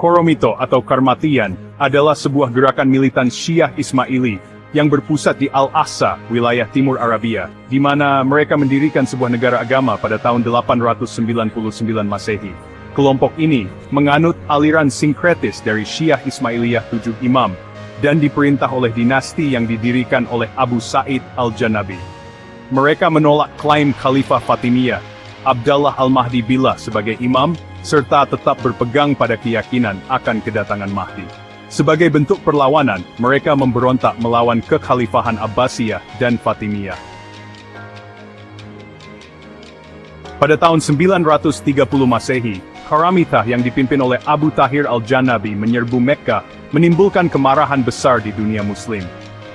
Koromito atau Karmatian adalah sebuah gerakan militan Syiah Ismaili yang berpusat di Al-Aqsa, wilayah timur Arabia, di mana mereka mendirikan sebuah negara agama pada tahun 899 Masehi. Kelompok ini menganut aliran sinkretis dari Syiah Ismailiyah 7 Imam, dan diperintah oleh dinasti yang didirikan oleh Abu Sa'id Al-Janabi. Mereka menolak klaim Khalifah Fatimiyah, Abdallah Al-Mahdi Billah sebagai imam, serta tetap berpegang pada keyakinan akan kedatangan Mahdi. Sebagai bentuk perlawanan, mereka memberontak melawan kekhalifahan Abbasiyah dan Fatimiyah. Pada tahun 930 Masehi, Karamitah yang dipimpin oleh Abu Tahir Al-Janabi menyerbu Mekkah, menimbulkan kemarahan besar di dunia Muslim.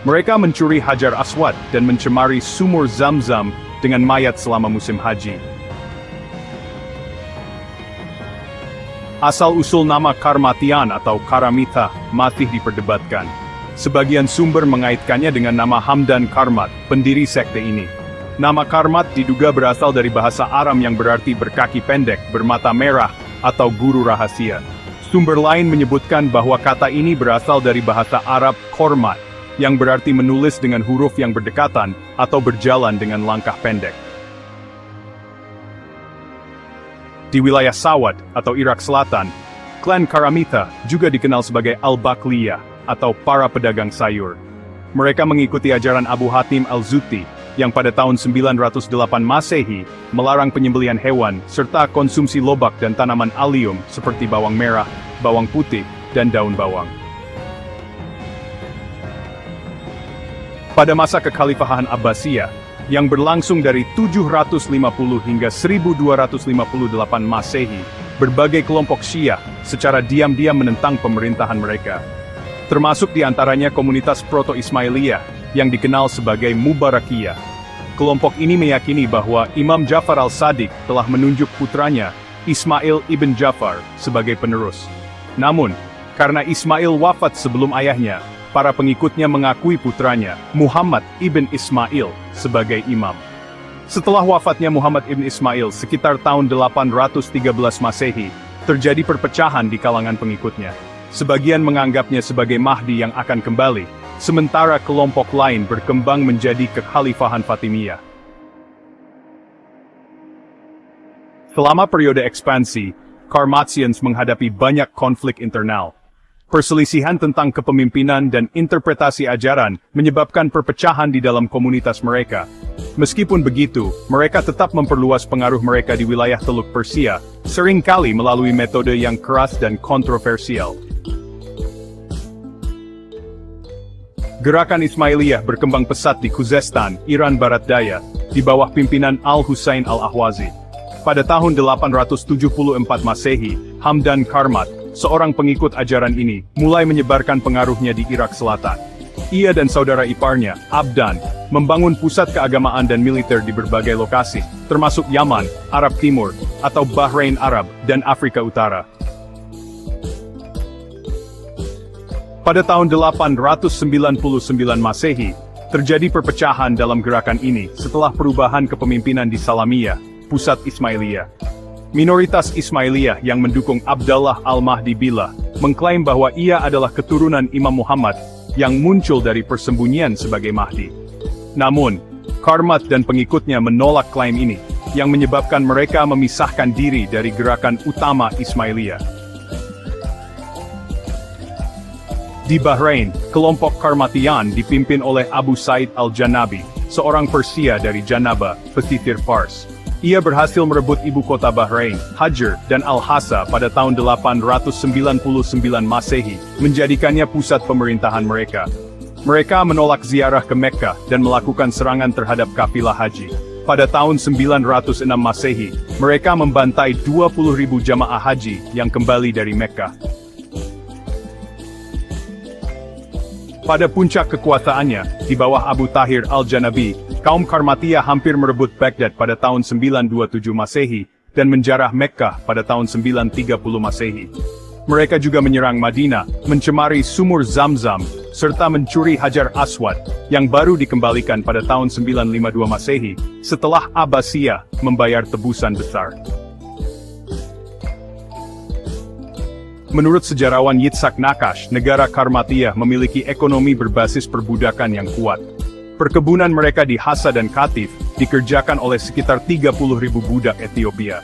Mereka mencuri Hajar Aswad dan mencemari sumur Zam-Zam dengan mayat selama musim haji. Asal-usul nama Karmatian atau Karamitah masih diperdebatkan. Sebagian sumber mengaitkannya dengan nama Hamdan Karmat, pendiri sekte ini. Nama Karmat diduga berasal dari bahasa Aram yang berarti berkaki pendek, bermata merah, atau guru rahasia. Sumber lain menyebutkan bahwa kata ini berasal dari bahasa Arab Kormat, yang berarti menulis dengan huruf yang berdekatan, atau berjalan dengan langkah pendek. Di wilayah Sawad, atau Irak Selatan, klan Karamitah juga dikenal sebagai Al-Bakliyah, atau para pedagang sayur. Mereka mengikuti ajaran Abu Hatim Al-Zuti, yang pada tahun 908 Masehi, melarang penyembelihan hewan, serta konsumsi lobak dan tanaman alium seperti bawang merah, bawang putih, dan daun bawang. Pada masa kekhalifahan Abbasiyah, yang berlangsung dari 750 hingga 1258 Masehi, berbagai kelompok Syiah secara diam-diam menentang pemerintahan mereka. Termasuk di antaranya komunitas Proto-Ismailiyah yang dikenal sebagai Mubarakiyah. Kelompok ini meyakini bahwa Imam Ja'far al-Sadiq telah menunjuk putranya, Ismail ibn Ja'far, sebagai penerus. Namun, karena Ismail wafat sebelum ayahnya, para pengikutnya mengakui putranya, Muhammad ibn Ismail, sebagai imam. Setelah wafatnya Muhammad ibn Ismail sekitar tahun 813 Masehi, terjadi perpecahan di kalangan pengikutnya. Sebagian menganggapnya sebagai Mahdi yang akan kembali, sementara kelompok lain berkembang menjadi kekhalifahan Fatimiyah. Selama periode ekspansi, Karmatians menghadapi banyak konflik internal. Perselisihan tentang kepemimpinan dan interpretasi ajaran menyebabkan perpecahan di dalam komunitas mereka. Meskipun begitu, mereka tetap memperluas pengaruh mereka di wilayah Teluk Persia, seringkali melalui metode yang keras dan kontroversial. Gerakan Ismailiyah berkembang pesat di Khuzestan, Iran Barat Daya, di bawah pimpinan Al-Husain Al-Ahwazi. Pada tahun 874 Masehi, Hamdan Karmat, seorang pengikut ajaran ini, mulai menyebarkan pengaruhnya di Irak Selatan. Ia dan saudara iparnya, Abdan, membangun pusat keagamaan dan militer di berbagai lokasi, termasuk Yaman, Arab Timur, atau Bahrain Arab, dan Afrika Utara. Pada tahun 899 Masehi, terjadi perpecahan dalam gerakan ini setelah perubahan kepemimpinan di Salamiyah, pusat Ismailiyah. Minoritas Ismailiyah yang mendukung Abdallah Al-Mahdi Billah, mengklaim bahwa ia adalah keturunan Imam Muhammad yang muncul dari persembunyian sebagai Mahdi. Namun, Karmat dan pengikutnya menolak klaim ini, yang menyebabkan mereka memisahkan diri dari gerakan utama Ismailiyah. Di Bahrain, kelompok Karmatian dipimpin oleh Abu Sa'id Al-Janabi, seorang Persia dari Janaba, pesisir Fars. Ia berhasil merebut ibu kota Bahrain, Hajar, dan Al-Hassa pada tahun 899 Masehi, menjadikannya pusat pemerintahan mereka. Mereka menolak ziarah ke Mekkah dan melakukan serangan terhadap kafilah haji. Pada tahun 906 Masehi, mereka membantai 20.000 jamaah haji yang kembali dari Mekkah. Pada puncak kekuasaannya, di bawah Abu Tahir Al-Janabi, kaum Karmatiyah hampir merebut Baghdad pada tahun 927 Masehi, dan menjarah Mekkah pada tahun 930 Masehi. Mereka juga menyerang Madinah, mencemari sumur Zam-Zam, serta mencuri Hajar Aswad, yang baru dikembalikan pada tahun 952 Masehi, setelah Abbasiyah membayar tebusan besar. Menurut sejarawan Yitzhak Nakash, negara Karmatiyah memiliki ekonomi berbasis perbudakan yang kuat. Perkebunan mereka di Hassa dan Katif dikerjakan oleh sekitar 30.000 budak Ethiopia.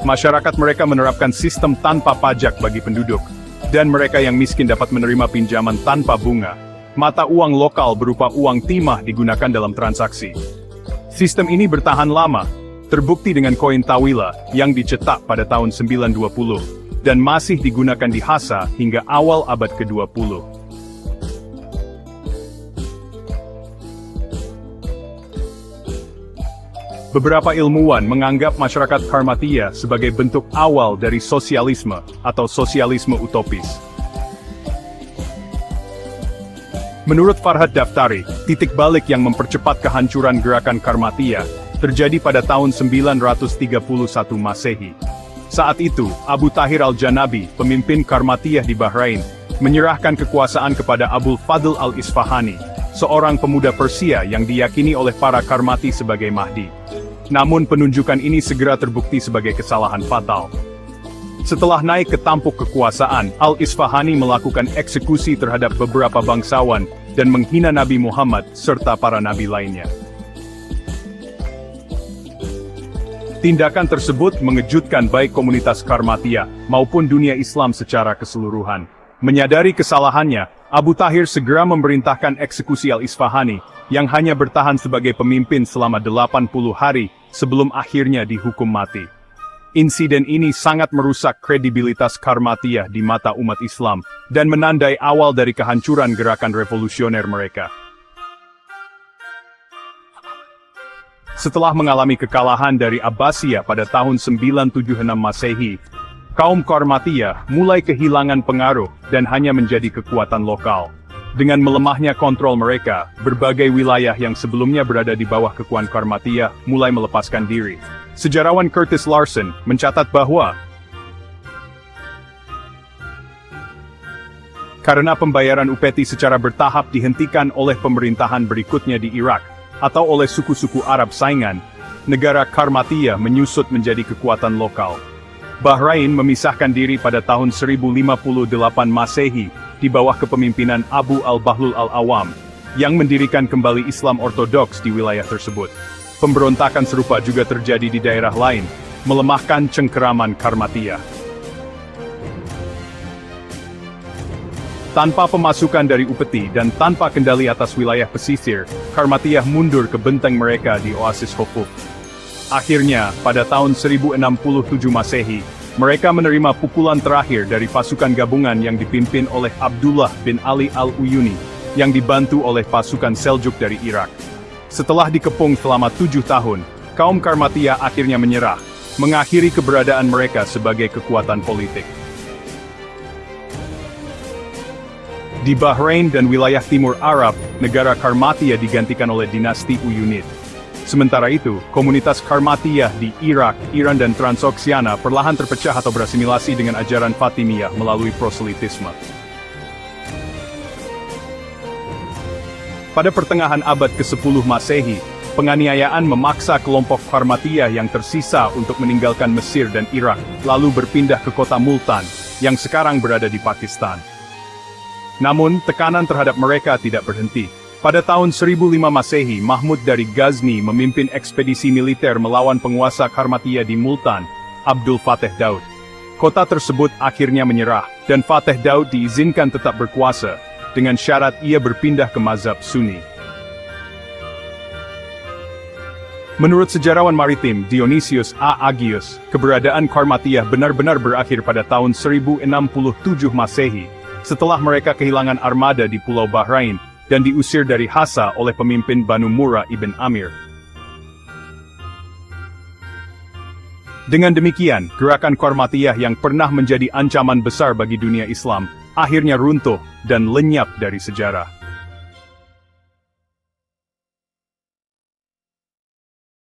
Masyarakat mereka menerapkan sistem tanpa pajak bagi penduduk, dan mereka yang miskin dapat menerima pinjaman tanpa bunga. Mata uang lokal berupa uang timah digunakan dalam transaksi. Sistem ini bertahan lama, terbukti dengan koin Tawila yang dicetak pada tahun 920, dan masih digunakan di Hassa hingga awal abad ke-20. Beberapa ilmuwan menganggap masyarakat Karmatiyah sebagai bentuk awal dari sosialisme atau sosialisme utopis. Menurut Farhad Daftari, titik balik yang mempercepat kehancuran gerakan Karmatiyah terjadi pada tahun 931 Masehi. Saat itu, Abu Tahir al-Janabi, pemimpin Karmatiyah di Bahrain, menyerahkan kekuasaan kepada Abul Fadl al-Isfahani, seorang pemuda Persia yang diyakini oleh para Karmati sebagai Mahdi. Namun penunjukan ini segera terbukti sebagai kesalahan fatal. Setelah naik ke tampuk kekuasaan, Al-Isfahani melakukan eksekusi terhadap beberapa bangsawan dan menghina Nabi Muhammad serta para nabi lainnya. Tindakan tersebut mengejutkan baik komunitas Karmatiyah maupun dunia Islam secara keseluruhan. Menyadari kesalahannya, Abu Tahir segera memerintahkan eksekusi Al-Isfahani, yang hanya bertahan sebagai pemimpin selama 80 hari sebelum akhirnya dihukum mati. Insiden ini sangat merusak kredibilitas Karmatiyah di mata umat Islam, dan menandai awal dari kehancuran gerakan revolusioner mereka. Setelah mengalami kekalahan dari Abbasiyah pada tahun 976 Masehi, kaum Karmatiyah mulai kehilangan pengaruh dan hanya menjadi kekuatan lokal. Dengan melemahnya kontrol mereka, berbagai wilayah yang sebelumnya berada di bawah kekuasaan Karmatiyah mulai melepaskan diri. Sejarawan Curtis Larson mencatat bahwa karena pembayaran upeti secara bertahap dihentikan oleh pemerintahan berikutnya di Irak, atau oleh suku-suku Arab saingan, negara Karmatiyah menyusut menjadi kekuatan lokal. Bahrain memisahkan diri pada tahun 1058 Masehi di bawah kepemimpinan Abu al-Bahlul al-Awam, yang mendirikan kembali Islam Ortodoks di wilayah tersebut. Pemberontakan serupa juga terjadi di daerah lain, melemahkan cengkeraman Karmatiyah. Tanpa pemasukan dari upeti dan tanpa kendali atas wilayah pesisir, Karmatiyah mundur ke benteng mereka di Oasis Hufuf. Akhirnya, pada tahun 1067 Masehi, mereka menerima pukulan terakhir dari pasukan gabungan yang dipimpin oleh Abdullah bin Ali al-Uyuni, yang dibantu oleh pasukan Seljuk dari Irak. Setelah dikepung selama 7 tahun, kaum Karmatiyah akhirnya menyerah, mengakhiri keberadaan mereka sebagai kekuatan politik. Di Bahrain dan wilayah timur Arab, negara Karmatiyah digantikan oleh dinasti Uyunid. Sementara itu, komunitas Karmatiyah di Irak, Iran dan Transoksiana perlahan terpecah atau berasimilasi dengan ajaran Fatimiyah melalui proselitisme. Pada pertengahan abad ke-10 Masehi, penganiayaan memaksa kelompok Karmatiyah yang tersisa untuk meninggalkan Mesir dan Irak, lalu berpindah ke kota Multan, yang sekarang berada di Pakistan. Namun, tekanan terhadap mereka tidak berhenti. Pada tahun 1005 Masehi, Mahmud dari Ghazni memimpin ekspedisi militer melawan penguasa Karmatiyah di Multan, Abdul Fateh Daud. Kota tersebut akhirnya menyerah, dan Fateh Daud diizinkan tetap berkuasa, dengan syarat ia berpindah ke mazhab Sunni. Menurut sejarawan maritim Dionysius A. Agius, keberadaan Karmatiyah benar-benar berakhir pada tahun 1067 Masehi, setelah mereka kehilangan armada di Pulau Bahrain, dan diusir dari Hassa oleh pemimpin Banu Murrah ibn Amir. Dengan demikian, gerakan Karmatiyah yang pernah menjadi ancaman besar bagi dunia Islam, akhirnya runtuh dan lenyap dari sejarah.